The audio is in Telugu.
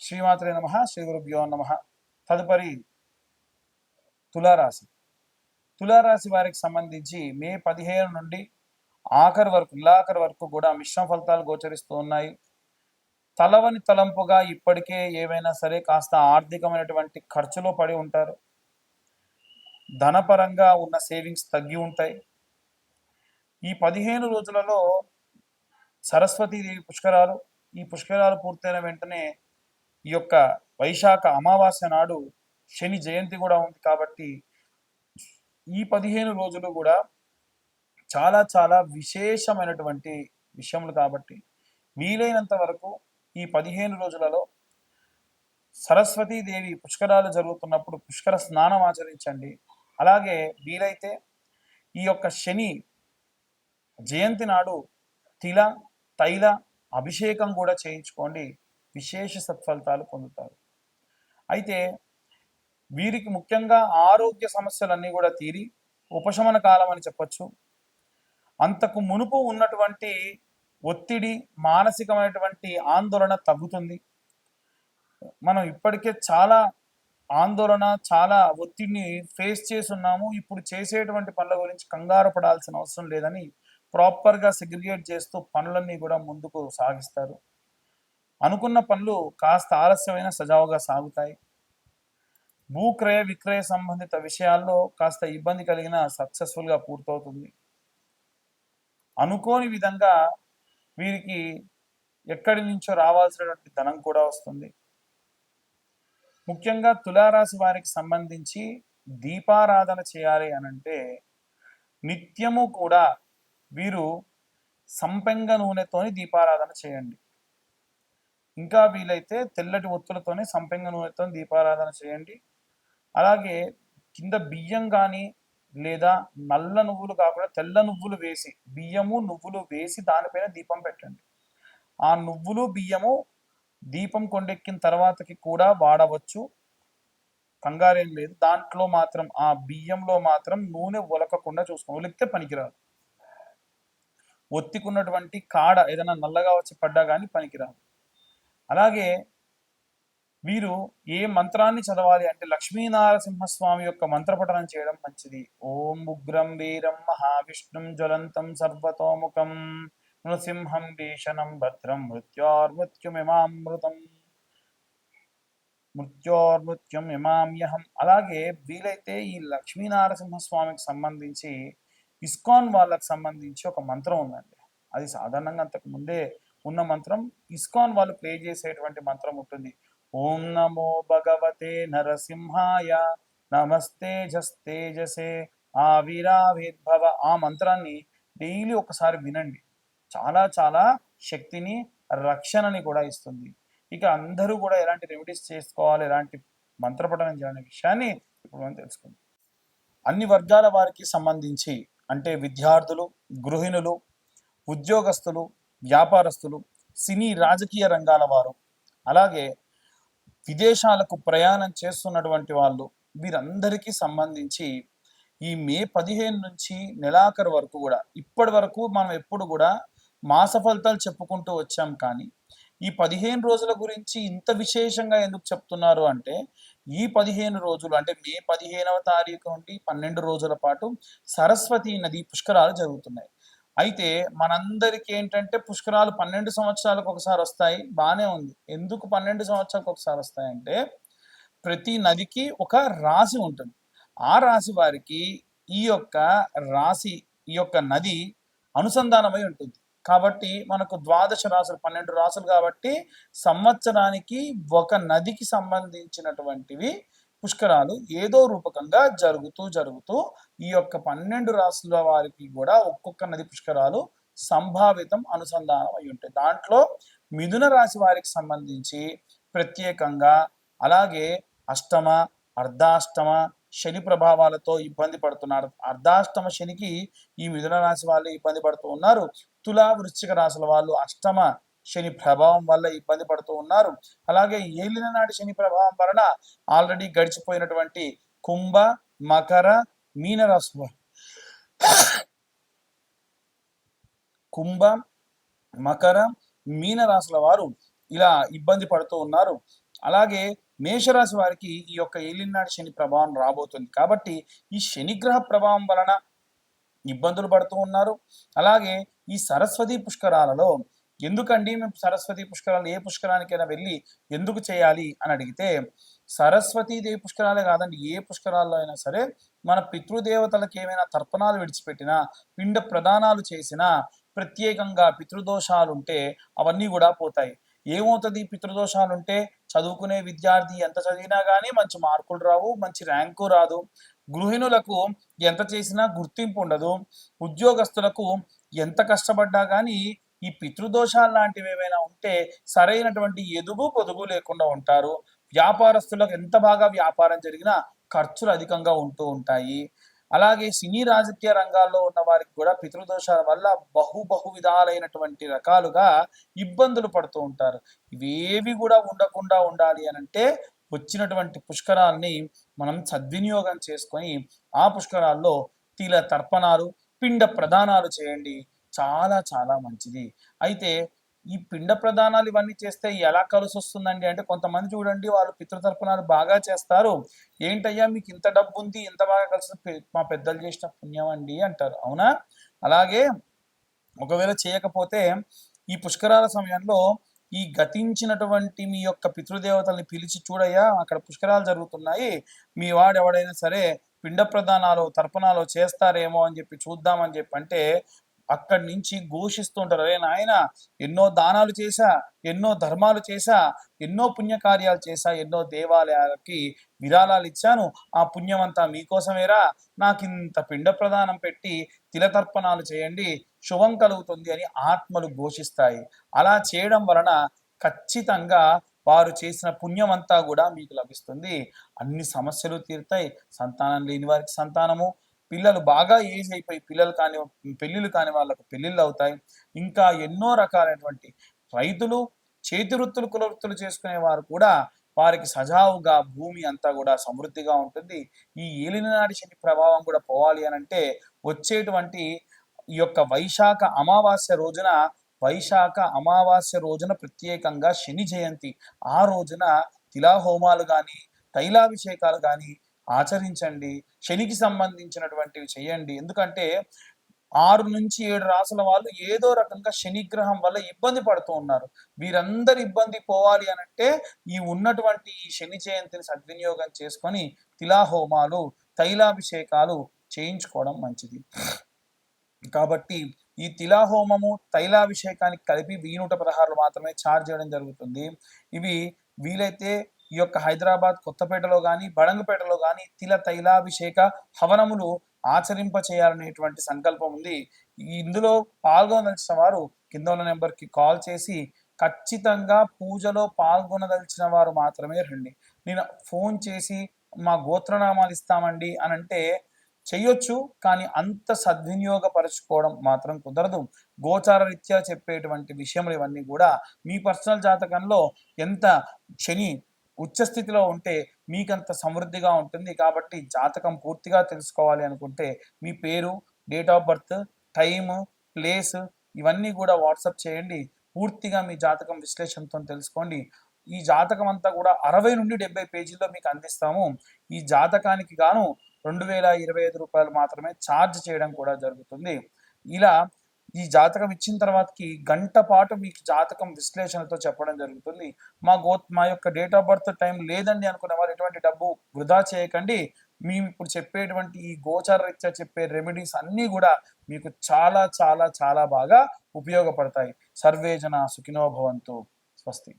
శ్రీమాత్రే నమః. శ్రీ గురుభ్యో నమః. తదుపరి తులారాశి. తులారాశి వారికి సంబంధించి మే 15 నుండి నెలాఖరు వరకు కూడా మిశ్రమ ఫలితాలు గోచరిస్తూ ఉన్నాయి. తలవని తలంపుగా ఇప్పటికే ఏవైనా సరే కాస్త ఆర్థికమైనటువంటి ఖర్చులో పడి ఉంటారు. ధనపరంగా ఉన్న సేవింగ్స్ తగ్గి ఉంటాయి. ఈ 15 రోజులలో సరస్వతీదేవి పుష్కరాలు, ఈ పుష్కరాలు పూర్తయిన వెంటనే ఈ యొక్క వైశాఖ అమావాస్య నాడు శని జయంతి కూడా ఉంది. కాబట్టి ఈ 15 రోజులు కూడా చాలా చాలా విశేషమైనటువంటి విషయములు. కాబట్టి వీలైనంత వరకు ఈ 15 రోజులలో సరస్వతీదేవి పుష్కరాలు జరుగుతున్నప్పుడు పుష్కర స్నానం ఆచరించండి. అలాగే వీలైతే ఈ యొక్క శని జయంతి నాడు తిల తైల అభిషేకం కూడా చేయించుకోండి. విశేష సత్ఫలితాలు పొందుతారు. అయితే వీరికి ముఖ్యంగా ఆరోగ్య సమస్యలన్నీ కూడా తీరి ఉపశమన కాలం అని చెప్పచ్చు. అంతకు మునుపు ఉన్నటువంటి ఒత్తిడి, మానసికమైనటువంటి ఆందోళన తగ్గుతుంది. మనం ఇప్పటికే చాలా ఆందోళన, చాలా ఒత్తిడిని ఫేస్ చేసి ఉన్నాము. ఇప్పుడు చేసేటువంటి పనుల గురించి కంగారు పడాల్సిన అవసరం లేదని ప్రాపర్గా సెగ్రిగేట్ చేస్తూ పనులన్నీ కూడా ముందుకు సాగిస్తారు. అనుకున్న పనులు కాస్త ఆలస్యమైన సజావుగా సాగుతాయి. భూక్రయ విక్రయ సంబంధిత విషయాల్లో కాస్త ఇబ్బంది కలిగిన సక్సెస్ఫుల్గా పూర్తవుతుంది. అనుకోని విధంగా వీరికి ఎక్కడి నుంచో రావాల్సినటువంటి ధనం కూడా వస్తుంది. ముఖ్యంగా తులారాశి వారికి సంబంధించి దీపారాధన చేయాలి అనంటే నిత్యము కూడా వీరు సంపెంగ నూనెతోని దీపారాధన చేయండి. ఇంకా వీలైతే తెల్లటి ఒత్తులతోనే సంపెంగ నూనెతో దీపారాధన చేయండి. అలాగే కింద బియ్యం కానీ లేదా నల్ల నువ్వులు కాకుండా తెల్ల నువ్వులు వేసి, బియ్యము నువ్వులు వేసి దానిపైన దీపం పెట్టండి. ఆ నువ్వులు బియ్యము దీపం కొండెక్కిన తర్వాతకి కూడా వాడవచ్చు, కంగారేం లేదు. దాంట్లో మాత్రం ఆ బియ్యంలో మాత్రం నూనె ఒలకకుండా చూసుకోండి, ఒలికితే పనికిరాదు. ఒత్తికున్నటువంటి కాడ ఏదైనా నల్లగా వచ్చి పడ్డా కానీ పనికిరాదు. అలాగే వీరు ఏ మంత్రాన్ని చదవాలి అంటే లక్ష్మీనారసింహస్వామి యొక్క మంత్రపఠనం చేయడం మంచిది. ఓం ఉగ్రం వీరం మహావిష్ణుం జ్వలంతం సర్వతోముఖం నృసింహం భీషణం భద్రం మృత్యోర్మృత్యుమిమామ్యహం. అలాగే వీలైతే ఈ లక్ష్మీనారసింహస్వామికి సంబంధించి ఇస్కాన్ వాళ్ళకి సంబంధించి ఒక మంత్రం ఉందండి. అది సాధారణంగా అంతకు ముందే ఉన్న మంత్రం. ఇస్కాన్ వాళ్ళు ప్లే చేసేటువంటి మంత్రం ఉంటుంది. ఓం నమో భగవతే నరసింహాయ నమస్తేజస్తేజసే ఆవిరావిర్భవ. ఆ మంత్రాన్ని డైలీ ఒకసారి వినండి. చాలా చాలా శక్తిని, రక్షణని కూడా ఇస్తుంది. ఇక అందరూ కూడా ఎలాంటి రెమెడీస్ చేసుకోవాలి, ఎలాంటి మంత్రపఠనం చేయాలనే విషయాన్ని ఇప్పుడు మనం తెలుసుకుందాం. అన్ని వర్గాల వారికి సంబంధించి అంటే విద్యార్థులు, గృహిణులు, ఉద్యోగస్తులు, వ్యాపారస్తులు, సినీ రాజకీయ రంగాల వారు, అలాగే విదేశాలకు ప్రయాణం చేస్తున్నటువంటి వాళ్ళు, వీరందరికీ సంబంధించి ఈ మే 15 నుంచి నెలాఖరు వరకు కూడా, ఇప్పటి వరకు మనం ఎప్పుడు కూడా మాస ఫలితాలు చెప్పుకుంటూ వచ్చాం. కానీ ఈ 15 రోజుల గురించి ఇంత విశేషంగా ఎందుకు చెప్తున్నారు అంటే ఈ 15 రోజులు అంటే మే 15వ తారీఖు నుండి 12 రోజుల పాటు సరస్వతి నది పుష్కరాలు జరుగుతున్నాయి. అయితే మనందరికీ ఏంటంటే పుష్కరాలు 12 సంవత్సరాలకు ఒకసారి వస్తాయి, బాగానే ఉంది. ఎందుకు 12 సంవత్సరాలకు ఒకసారి వస్తాయంటే ప్రతి నదికి ఒక రాశి ఉంటుంది. ఆ రాశి వారికి ఈ యొక్క రాశి, ఈ యొక్క నది అనుసంధానమై ఉంటుంది. కాబట్టి మనకు 12 రాసులు, 12 రాసులు కాబట్టి సంవత్సరానికి ఒక నదికి సంబంధించినటువంటివి పుష్కరాలు ఏదో రూపకంగా జరుగుతూ ఈ యొక్క 12 రాసుల వారికి కూడా ఒక్కొక్క నది పుష్కరాలు సంభావితం, అనుసంధానం అయి ఉంటాయి. దాంట్లో మిథున రాశి వారికి సంబంధించి ప్రత్యేకంగా, అలాగే అష్టమ, అర్ధాష్టమ శని ప్రభావాలతో ఇబ్బంది పడుతున్నారు. అర్ధాష్టమ శనికి ఈ మిథున రాశి వాళ్ళు ఇబ్బంది పడుతూ ఉన్నారు. తులా, వృశ్చిక రాశుల వాళ్ళు అష్టమ శని ప్రభావం వల్ల ఇబ్బంది పడుతూ ఉన్నారు. అలాగే ఏలిన నాటి శని ప్రభావం వలన ఆల్రెడీ గడిచిపోయినటువంటి కుంభ, మకర, మీన రాశుల కుంభ, మకర, మీన రాశుల వారు ఇలా ఇబ్బంది పడుతూ ఉన్నారు. అలాగే మేషరాశి వారికి ఈ యొక్క ఏలినాటి శని ప్రభావం రాబోతుంది. కాబట్టి ఈ శనిగ్రహ ప్రభావం వలన ఇబ్బందులు పడుతూ ఉన్నారు. అలాగే ఈ సరస్వతి పుష్కరాలలో ఎందుకండి మేము సరస్వతి పుష్కరాలు ఏ పుష్కరానికైనా వెళ్ళి ఎందుకు చేయాలి అని అడిగితే, సరస్వతీదేవి పుష్కరాలే కాదండి, ఏ పుష్కరాల్లో అయినా సరే మన పితృదేవతలకు ఏమైనా తర్పణాలు విడిచిపెట్టినా, పిండ ప్రదానాలు చేసినా, ప్రత్యేకంగా పితృదోషాలుంటే అవన్నీ కూడా పోతాయి. ఏమవుతుంది పితృదోషాలుంటే? చదువుకునే విద్యార్థి ఎంత చదివినా కానీ మంచి మార్కులు రావు, మంచి ర్యాంకు రాదు. గృహిణులకు ఎంత చేసినా గుర్తింపు ఉండదు. ఉద్యోగస్తులకు ఎంత కష్టపడ్డా కానీ ఈ పితృదోషాలు లాంటివి ఏమైనా ఉంటే సరైనటువంటి ఎదుగు పొదుగు లేకుండా ఉంటారు. వ్యాపారస్తులకు ఎంత బాగా వ్యాపారం జరిగినా ఖర్చులు అధికంగా ఉంటూ ఉంటాయి. అలాగే సినీ రాజకీయ రంగాల్లో ఉన్న వారికి కూడా పితృదోషాల వల్ల బహు విధాలైనటువంటి రకాలుగా ఇబ్బందులు పడుతూ ఉంటారు. ఇవేవి కూడా ఉండకుండా ఉండాలి అని అంటే వచ్చినటువంటి పుష్కరాల్ని మనం సద్వినియోగం చేసుకొని ఆ పుష్కరాల్లో తిల తర్పణాలు, పిండ ప్రదానాలు చేయండి. చాలా చాలా మంచిది. అయితే ఈ పిండ ప్రదానాలు ఇవన్నీ చేస్తే ఎలా కలిసి వస్తుందండి అంటే, కొంతమంది చూడండి వాళ్ళు పితృతర్పణాలు బాగా చేస్తారు. ఏంటయ్యా మీకు ఇంత డబ్బు ఉంది, ఇంత బాగా కలిసి మా పెద్దలు చేసిన పుణ్యం అండి అంటారు. అవునా? అలాగే ఒకవేళ చేయకపోతే ఈ పుష్కరాల సమయంలో ఈ గతించినటువంటి మీ యొక్క పితృదేవతల్ని పిలిచి, చూడయ్యా అక్కడ పుష్కరాలు జరుగుతున్నాయి, మీ వాడు ఎవడైనా సరే పిండ ప్రదానాలు తర్పణాలు చేస్తారేమో అని చెప్పి చూద్దామని చెప్పి అంటే అక్కడి నుంచి ఘోషిస్తూ ఉంటారు, అరే నాయన ఎన్నో దానాలు చేశా, ఎన్నో ధర్మాలు చేశా, ఎన్నో పుణ్యకార్యాలు చేశా, ఎన్నో దేవాలయాలకి విరాళాలు ఇచ్చాను, ఆ పుణ్యం అంతా మీకోసమేరా, నాకింత పిండ ప్రదానం పెట్టి తిలతర్పణాలు చేయండి, శుభం కలుగుతుంది అని ఆత్మలు ఘోషిస్తాయి. అలా చేయడం వలన ఖచ్చితంగా వారు చేసిన పుణ్యం అంతా కూడా మీకు లభిస్తుంది. అన్ని సమస్యలు తీరుతాయి. సంతానం లేని వారికి సంతానము, పిల్లలు బాగా ఏజ్ అయిపోయి పెళ్ళిళ్ళు కాని వాళ్ళకు పెళ్ళిళ్ళు అవుతాయి. ఇంకా ఎన్నో రకాలైనటువంటి రైతులు, చేతి వృత్తులు, కుల వృత్తులు చేసుకునే వారు కూడా వారికి సజావుగా భూమి అంతా కూడా సమృద్ధిగా ఉంటుంది. ఈ ఏలినాటి శని ప్రభావం కూడా పోవాలి అని అంటే వచ్చేటువంటి ఈ యొక్క వైశాఖ అమావాస్య రోజున ప్రత్యేకంగా శని జయంతి. ఆ రోజున తిలాహోమాలు కానీ, తైలాభిషేకాలు కానీ ఆచరించండి. శనికి సంబంధించినటువంటివి చేయండి. ఎందుకంటే 6 నుంచి 7 రాసుల వాళ్ళు ఏదో రకంగా శనిగ్రహం వల్ల ఇబ్బంది పడుతూ ఉన్నారు. వీరందరి ఇబ్బంది పోవాలి అనంటే ఈ ఉన్నటువంటి ఈ శని జయంతిని సద్వినియోగం చేసుకొని తిలాహోమాలు, తైలాభిషేకాలు చేయించుకోవడం మంచిది. కాబట్టి ఈ తిలాహోమము, తైలాభిషేకానికి కలిపి 1116 మాత్రమే ఛార్జ్ చేయడం జరుగుతుంది. ఇవి వీలైతే ఈ యొక్క హైదరాబాద్, కొత్తపేటలో కానీ, బడంగపేటలో కానీ తైలాభిషేక హవనములు ఆచరింప చేయాలనేటువంటి సంకల్పం ఉంది. ఇందులో పాల్గొనదలిచిన వారు కింద ఉన్న నెంబర్కి కాల్ చేసి ఖచ్చితంగా పూజలో పాల్గొనదలిచిన వారు మాత్రమే రండి. నేను ఫోన్ చేసి మా గోత్రనామాలు ఇస్తామండి అని అంటే చెయ్యొచ్చు, కానీ అంత సద్వినియోగపరచుకోవడం మాత్రం కుదరదు. గోచార రీత్యా చెప్పేటువంటి విషయములు ఇవన్నీ కూడా మీ పర్సనల్ జాతకంలో ఎంత శని ఉచ్చస్థితిలో ఉంటే మీకంత సమృద్ధిగా ఉంటుంది. కాబట్టి జాతకం పూర్తిగా తెలుసుకోవాలి అనుకుంటే మీ పేరు, date of birth, time, place ఇవన్నీ కూడా వాట్సాప్ చేయండి. పూర్తిగా మీ జాతకం విశ్లేషణతో తెలుసుకోండి. ఈ జాతకం అంతా కూడా 60 నుండి 70 పేజీల్లో మీకు అందిస్తాము. ఈ జాతకానికి గాను 2025 రూపాయలు మాత్రమే ఛార్జ్ చేయడం కూడా జరుగుతుంది. ఇలా ఈ జాతకం ఇచ్చిన తర్వాతకి గంట పాటు మీకు జాతకం విశ్లేషణతో చెప్పడం జరుగుతుంది. మా యొక్క డేట్ ఆఫ్ బర్త్ టైం లేదండి అనుకున్న వారు ఎటువంటి డబ్బు వృధా చేయకండి. మేము ఇప్పుడు చెప్పేటువంటి ఈ గోచార రీత్యా చెప్పే రెమెడీస్ అన్నీ కూడా మీకు చాలా చాలా చాలా బాగా ఉపయోగపడతాయి. సర్వే జన సుఖినో భవంతు. స్వస్తి.